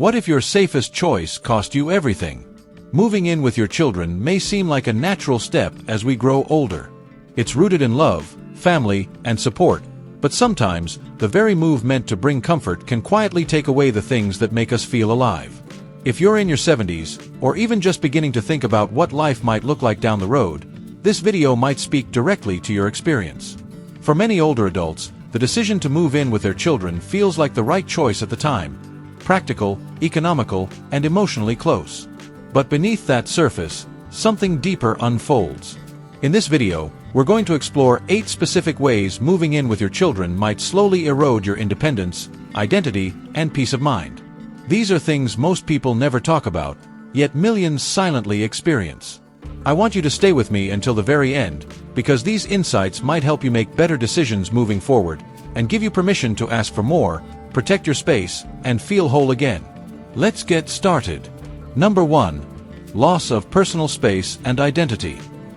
What if your safest choice cost you everything? Moving in with your children may seem like a natural step as we grow older. It's rooted in love, family, and support, but sometimes, the very move meant to bring comfort can quietly take away the things that make us feel alive. If you're in your 70s, or even just beginning to think about what life might look like down the road, this video might speak directly to your experience. For many older adults, the decision to move in with their children feels like the right choice at the time. Practical, economical, and emotionally close. But beneath that surface, something deeper unfolds. In this video, we're going to explore 8 specific ways moving in with your children might slowly erode your independence, identity, and peace of mind. These are things most people never talk about, yet millions silently experience. I want you to stay with me until the very end, because these insights might help you make better decisions moving forward, and give you permission to ask for more, protect your space, and feel whole again. Let's get started. Number 1. Loss of personal space and identity.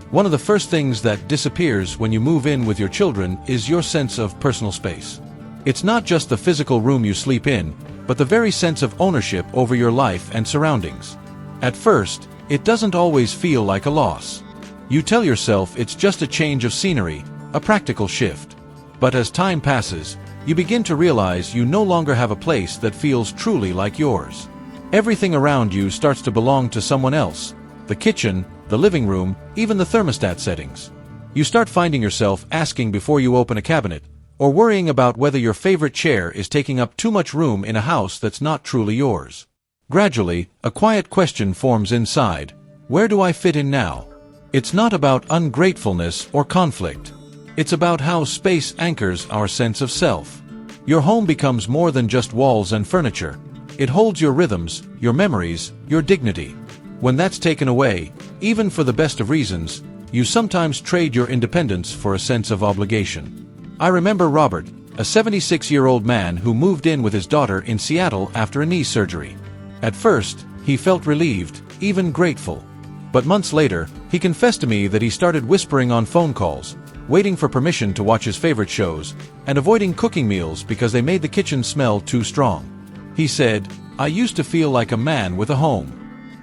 One of the first things that disappears when you move in with your children is your sense of personal space. It's not just the physical room you sleep in, but the very sense of ownership over your life and surroundings. At first, it doesn't always feel like a loss. You tell yourself it's just a change of scenery, a practical shift. But as time passes, you begin to realize you no longer have a place that feels truly like yours. Everything around you starts to belong to someone else. The kitchen, the living room, even the thermostat settings. You start finding yourself asking before you open a cabinet, or worrying about whether your favorite chair is taking up too much room in a house that's not truly yours. Gradually, a quiet question forms inside: where do I fit in now? It's not about ungratefulness or conflict. It's about how space anchors our sense of self. Your home becomes more than just walls and furniture. It holds your rhythms, your memories, your dignity. When that's taken away, even for the best of reasons, you sometimes trade your independence for a sense of obligation. I remember Robert, a 76-year-old man who moved in with his daughter in Seattle after a knee surgery. At first, he felt relieved, even grateful. But months later, he confessed to me that he started whispering on phone calls, waiting for permission to watch his favorite shows, and avoiding cooking meals because they made the kitchen smell too strong. He said, "I used to feel like a man with a home.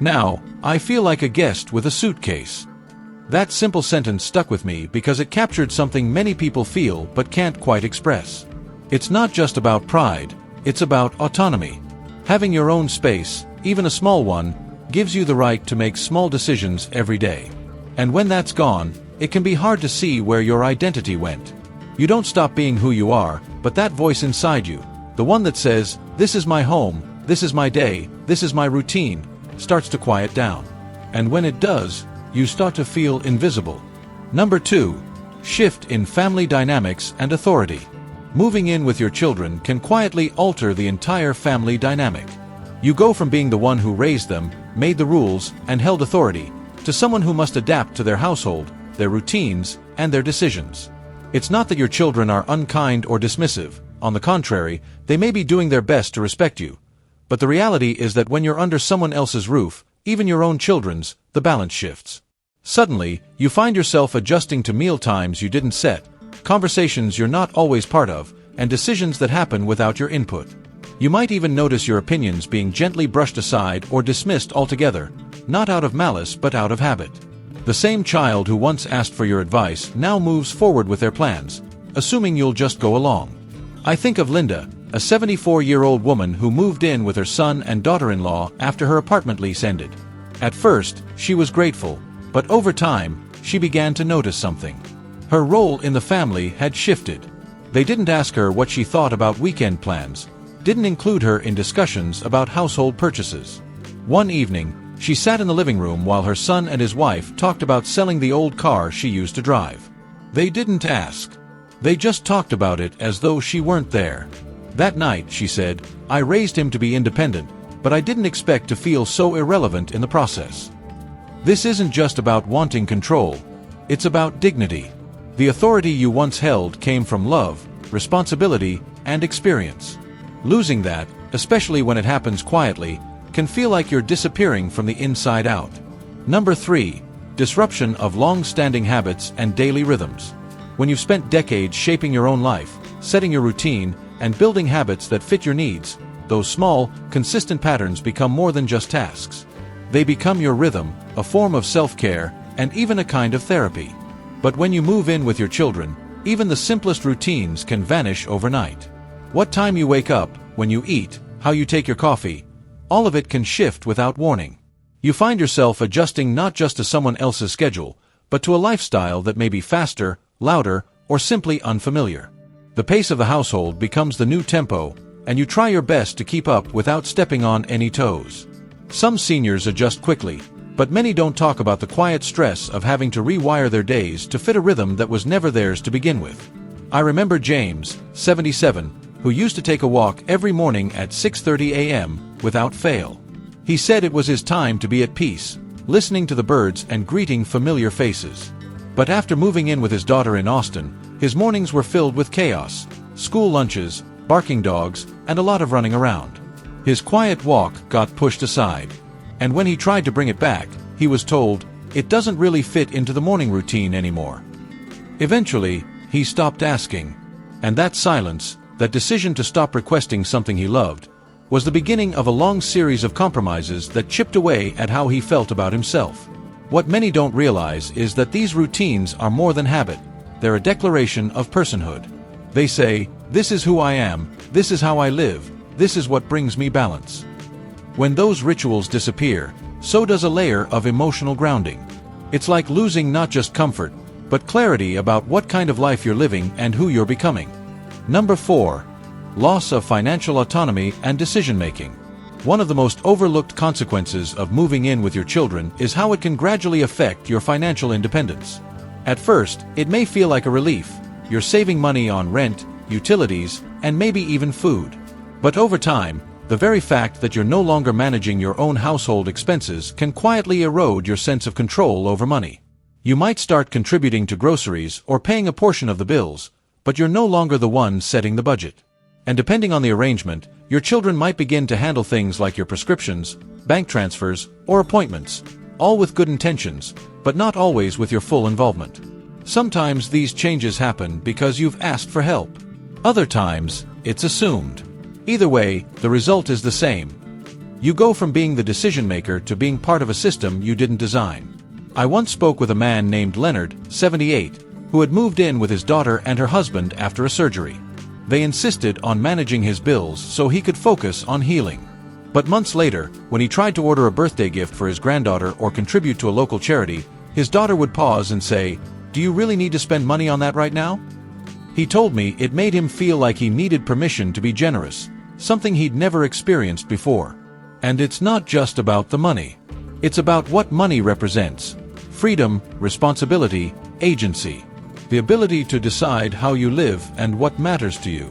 Now, I feel like a guest with a suitcase." That simple sentence stuck with me because it captured something many people feel but can't quite express. It's not just about pride, it's about autonomy. Having your own space, even a small one, gives you the right to make small decisions every day. And when that's gone, it can be hard to see where your identity went. You don't stop being who you are, but that voice inside you, the one that says, "This is my home, this is my day, this is my routine," starts to quiet down. And when it does, you start to feel invisible. Number 2. Shift in family dynamics and authority. Moving in with your children can quietly alter the entire family dynamic. You go from being the one who raised them, made the rules, and held authority, to someone who must adapt to their household, their routines, and their decisions. It's not that your children are unkind or dismissive. On the contrary, they may be doing their best to respect you. But the reality is that when you're under someone else's roof, even your own children's, the balance shifts. Suddenly, you find yourself adjusting to meal times you didn't set, conversations you're not always part of, and decisions that happen without your input. You might even notice your opinions being gently brushed aside or dismissed altogether, not out of malice but out of habit. The same child who once asked for your advice now moves forward with their plans, assuming you'll just go along. I think of Linda, a 74-year-old woman who moved in with her son and daughter-in-law after her apartment lease ended. At first, she was grateful, but over time, she began to notice something. Her role in the family had shifted. They didn't ask her what she thought about weekend plans, didn't include her in discussions about household purchases. One evening, she sat in the living room while her son and his wife talked about selling the old car she used to drive. They didn't ask. They just talked about it as though she weren't there. That night, she said, "I raised him to be independent, but I didn't expect to feel so irrelevant in the process." This isn't just about wanting control. It's about dignity. The authority you once held came from love, responsibility, and experience. Losing that, especially when it happens quietly, can feel like you're disappearing from the inside out. Number 3. Disruption of long-standing habits and daily rhythms. When you've spent decades shaping your own life, setting your routine, and building habits that fit your needs, those small, consistent patterns become more than just tasks. They become your rhythm, a form of self-care, and even a kind of therapy. But when you move in with your children, even the simplest routines can vanish overnight. What time you wake up, when you eat, how you take your coffee, all of it can shift without warning. You find yourself adjusting not just to someone else's schedule, but to a lifestyle that may be faster, louder, or simply unfamiliar. The pace of the household becomes the new tempo, and you try your best to keep up without stepping on any toes. Some seniors adjust quickly, but many don't talk about the quiet stress of having to rewire their days to fit a rhythm that was never theirs to begin with. I remember James, 77, who used to take a walk every morning at 6:30 a.m. without fail. He said it was his time to be at peace, listening to the birds and greeting familiar faces. But after moving in with his daughter in Austin, his mornings were filled with chaos, school lunches, barking dogs, and a lot of running around. His quiet walk got pushed aside, and when he tried to bring it back, he was told, it doesn't really fit into the morning routine anymore. Eventually, he stopped asking, and that silence, that decision to stop requesting something he loved, was the beginning of a long series of compromises that chipped away at how he felt about himself. What many don't realize is that these routines are more than habit, they're a declaration of personhood. They say, this is who I am, this is how I live, this is what brings me balance. When those rituals disappear, so does a layer of emotional grounding. It's like losing not just comfort, but clarity about what kind of life you're living and who you're becoming. Number 4. Loss of financial autonomy and decision-making. One of the most overlooked consequences of moving in with your children is how it can gradually affect your financial independence. At first, it may feel like a relief. You're saving money on rent, utilities, and maybe even food. But over time, the very fact that you're no longer managing your own household expenses can quietly erode your sense of control over money. You might start contributing to groceries or paying a portion of the bills, but you're no longer the one setting the budget. And depending on the arrangement, your children might begin to handle things like your prescriptions, bank transfers, or appointments, all with good intentions, but not always with your full involvement. Sometimes these changes happen because you've asked for help. Other times, it's assumed. Either way, the result is the same. You go from being the decision-maker to being part of a system you didn't design. I once spoke with a man named Leonard, 78, who had moved in with his daughter and her husband after a surgery. They insisted on managing his bills so he could focus on healing. But months later, when he tried to order a birthday gift for his granddaughter or contribute to a local charity, his daughter would pause and say, "Do you really need to spend money on that right now?" He told me it made him feel like he needed permission to be generous, something he'd never experienced before. And it's not just about the money. It's about what money represents: freedom, responsibility, agency. The ability to decide how you live and what matters to you.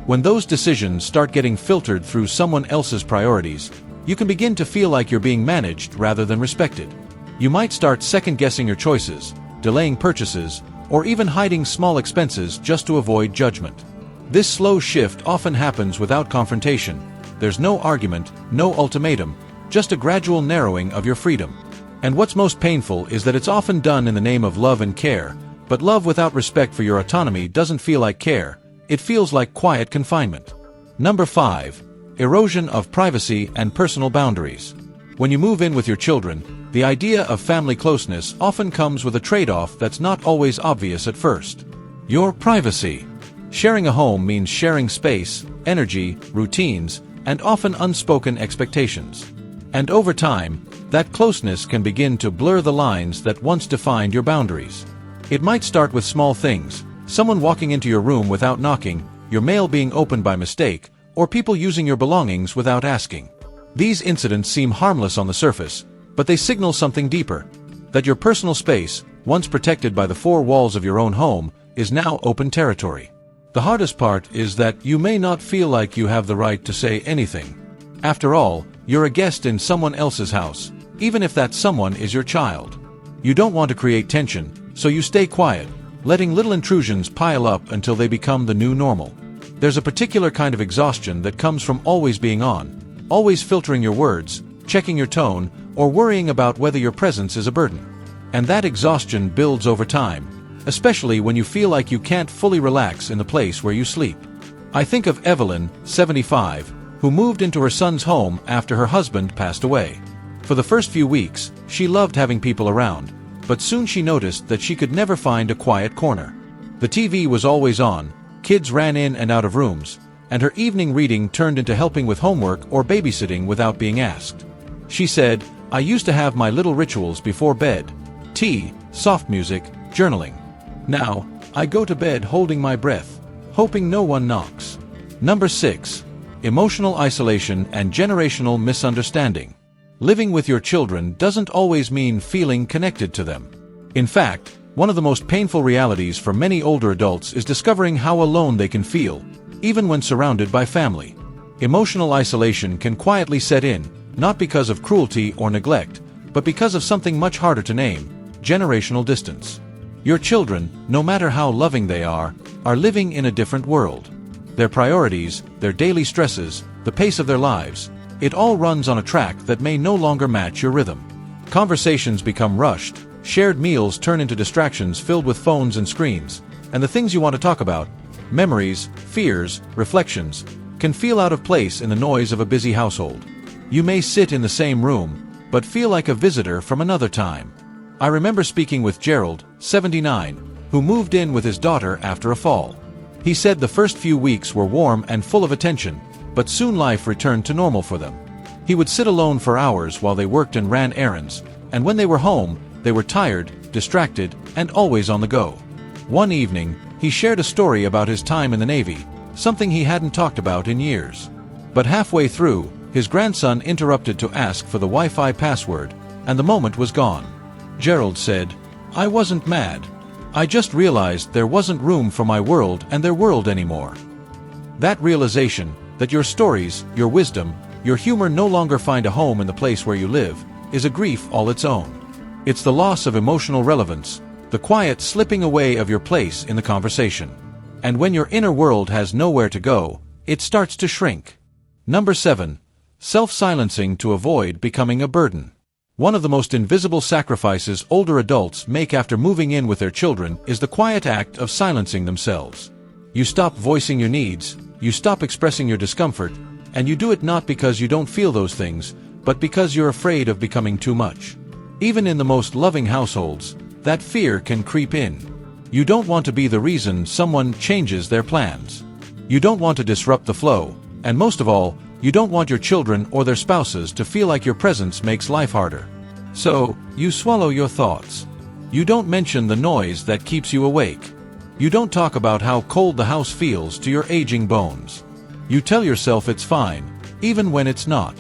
When those decisions start getting filtered through someone else's priorities, you can begin to feel like you're being managed rather than respected. You might start second-guessing your choices, delaying purchases, or even hiding small expenses just to avoid judgment. This slow shift often happens without confrontation. There's no argument, no ultimatum, just a gradual narrowing of your freedom. And what's most painful is that it's often done in the name of love and care, but love without respect for your autonomy doesn't feel like care, it feels like quiet confinement. Number 5. Erosion of privacy and personal boundaries. When you move in with your children, the idea of family closeness often comes with a trade-off that's not always obvious at first. Your privacy. Sharing a home means sharing space, energy, routines, and often unspoken expectations. And over time, that closeness can begin to blur the lines that once defined your boundaries. It might start with small things, someone walking into your room without knocking, your mail being opened by mistake, or people using your belongings without asking. These incidents seem harmless on the surface, but they signal something deeper: that your personal space, once protected by the four walls of your own home, is now open territory. The hardest part is that you may not feel like you have the right to say anything. After all, you're a guest in someone else's house, even if that someone is your child. You don't want to create tension, so you stay quiet, letting little intrusions pile up until they become the new normal. There's a particular kind of exhaustion that comes from always being on, always filtering your words, checking your tone, or worrying about whether your presence is a burden. And that exhaustion builds over time, especially when you feel like you can't fully relax in the place where you sleep. I think of Evelyn, 75, who who moved into her son's home after her husband passed away. For the first few weeks, she loved having people around, but soon she noticed that she could never find a quiet corner. The TV was always on, kids ran in and out of rooms, and her evening reading turned into helping with homework or babysitting without being asked. She said, "I used to have my little rituals before bed: tea, soft music, journaling. Now, I go to bed holding my breath, hoping no one knocks." Number 6. Emotional isolation and generational misunderstanding. Living with your children doesn't always mean feeling connected to them. In fact, one of the most painful realities for many older adults is discovering how alone they can feel, even when surrounded by family. Emotional isolation can quietly set in, not because of cruelty or neglect, but because of something much harder to name: generational distance. Your children, no matter how loving they are living in a different world. Their priorities, their daily stresses, the pace of their lives, it all runs on a track that may no longer match your rhythm. Conversations become rushed, shared meals turn into distractions filled with phones and screens, and the things you want to talk about, memories, fears, reflections, can feel out of place in the noise of a busy household. You may sit in the same room, but feel like a visitor from another time. I remember speaking with Gerald, 79, who moved in with his daughter after a fall. He said the first few weeks were warm and full of attention, but soon life returned to normal for them. He would sit alone for hours while they worked and ran errands, and when they were home, they were tired, distracted, and always on the go. One evening, he shared a story about his time in the Navy, something he hadn't talked about in years. But halfway through, his grandson interrupted to ask for the Wi-Fi password, and the moment was gone. Gerald said, "I wasn't mad. I just realized there wasn't room for my world and their world anymore." That realization, that your stories, your wisdom, your humor no longer find a home in the place where you live, is a grief all its own. It's the loss of emotional relevance, the quiet slipping away of your place in the conversation. And when your inner world has nowhere to go, it starts to shrink. Number 7. Self-silencing to avoid becoming a burden. One of the most invisible sacrifices older adults make after moving in with their children is the quiet act of silencing themselves. You stop voicing your needs, you stop expressing your discomfort, and you do it not because you don't feel those things, but because you're afraid of becoming too much. Even in the most loving households, that fear can creep in. You don't want to be the reason someone changes their plans. You don't want to disrupt the flow, and most of all, you don't want your children or their spouses to feel like your presence makes life harder. So, you swallow your thoughts. You don't mention the noise that keeps you awake. You don't talk about how cold the house feels to your aging bones. You tell yourself it's fine, even when it's not.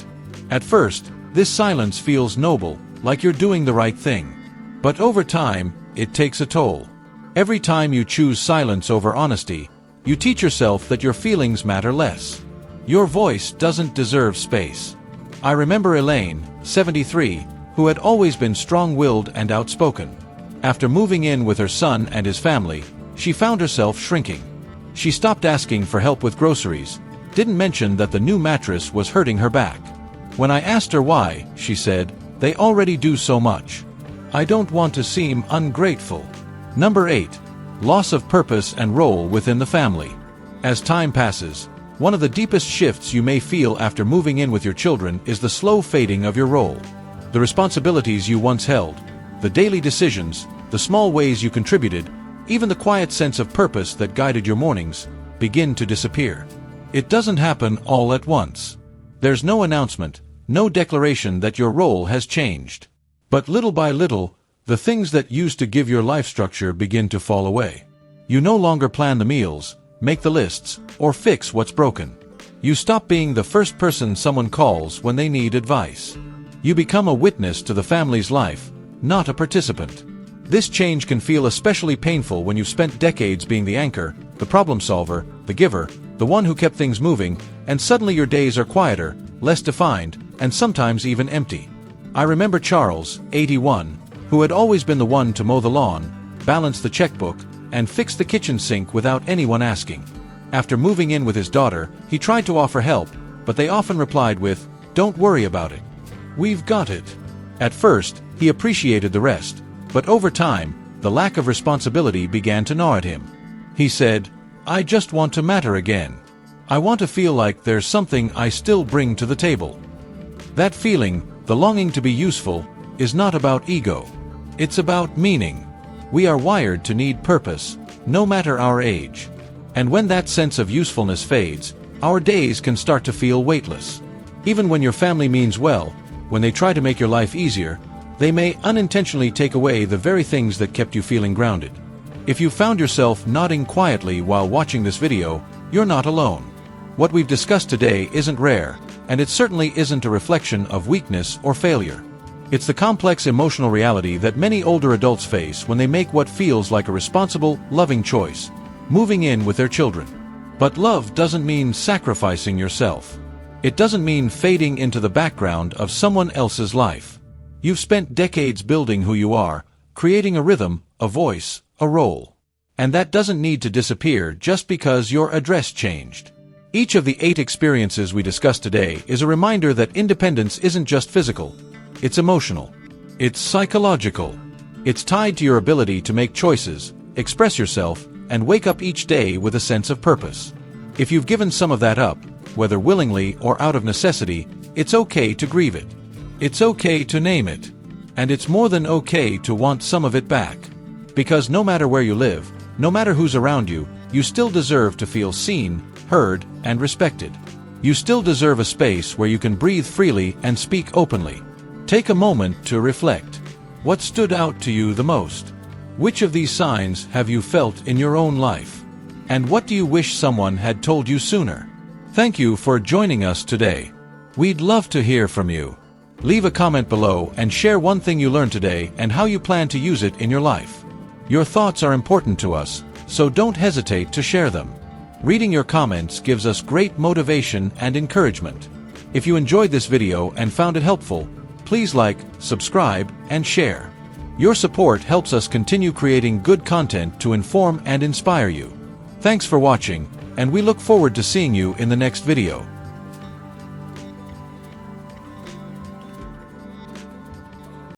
At first, this silence feels noble, like you're doing the right thing. But over time, it takes a toll. Every time you choose silence over honesty, you teach yourself that your feelings matter less. Your voice doesn't deserve space. I remember Elaine, 73, who had always been strong-willed and outspoken. After moving in with her son and his family, she found herself shrinking. She stopped asking for help with groceries, didn't mention that the new mattress was hurting her back. When I asked her why, she said, "They already do so much. I don't want to seem ungrateful." Number 8. Loss of purpose and role within the family. As time passes, one of the deepest shifts you may feel after moving in with your children is the slow fading of your role. The responsibilities you once held, the daily decisions, the small ways you contributed, even the quiet sense of purpose that guided your mornings, begin to disappear. It doesn't happen all at once. There's no announcement, no declaration that your role has changed. But little by little, the things that used to give your life structure begin to fall away. You no longer plan the meals, make the lists, or fix what's broken. You stop being the first person someone calls when they need advice. You become a witness to the family's life, not a participant. This change can feel especially painful when you've spent decades being the anchor, the problem solver, the giver, the one who kept things moving, and suddenly your days are quieter, less defined, and sometimes even empty. I remember Charles, 81, who had always been the one to mow the lawn, balance the checkbook, and fix the kitchen sink without anyone asking. After moving in with his daughter, he tried to offer help, but they often replied with, "Don't worry about it. We've got it." At first, he appreciated the rest, but over time, the lack of responsibility began to gnaw at him. He said, "I just want to matter again." I want to feel like there's something I still bring to the table. That feeling, the longing to be useful, is not about ego. It's about meaning. We are wired to need purpose, no matter our age. And when that sense of usefulness fades, our days can start to feel weightless. Even when your family means well, when they try to make your life easier, they may unintentionally take away the very things that kept you feeling grounded. If you found yourself nodding quietly while watching this video, you're not alone. What we've discussed today isn't rare, and it certainly isn't a reflection of weakness or failure. It's the complex emotional reality that many older adults face when they make what feels like a responsible, loving choice, moving in with their children. But love doesn't mean sacrificing yourself. It doesn't mean fading into the background of someone else's life. You've spent decades building who you are, creating a rhythm, a voice, a role. And that doesn't need to disappear just because your address changed. Each of the 8 experiences we discussed today is a reminder that independence isn't just physical. It's emotional. It's psychological. It's tied to your ability to make choices, express yourself, and wake up each day with a sense of purpose. If you've given some of that up, whether willingly or out of necessity, it's okay to grieve it. It's okay to name it. And it's more than okay to want some of it back. Because no matter where you live, no matter who's around you, you still deserve to feel seen, heard, and respected. You still deserve a space where you can breathe freely and speak openly. Take a moment to reflect. What stood out to you the most? Which of these signs have you felt in your own life? And what do you wish someone had told you sooner? Thank you for joining us today. We'd love to hear from you. Leave a comment below and share one thing you learned today and how you plan to use it in your life. Your thoughts are important to us, so don't hesitate to share them. Reading your comments gives us great motivation and encouragement. If you enjoyed this video and found it helpful, please like, subscribe, and share. Your support helps us continue creating good content to inform and inspire you. Thanks for watching, and we look forward to seeing you in the next video.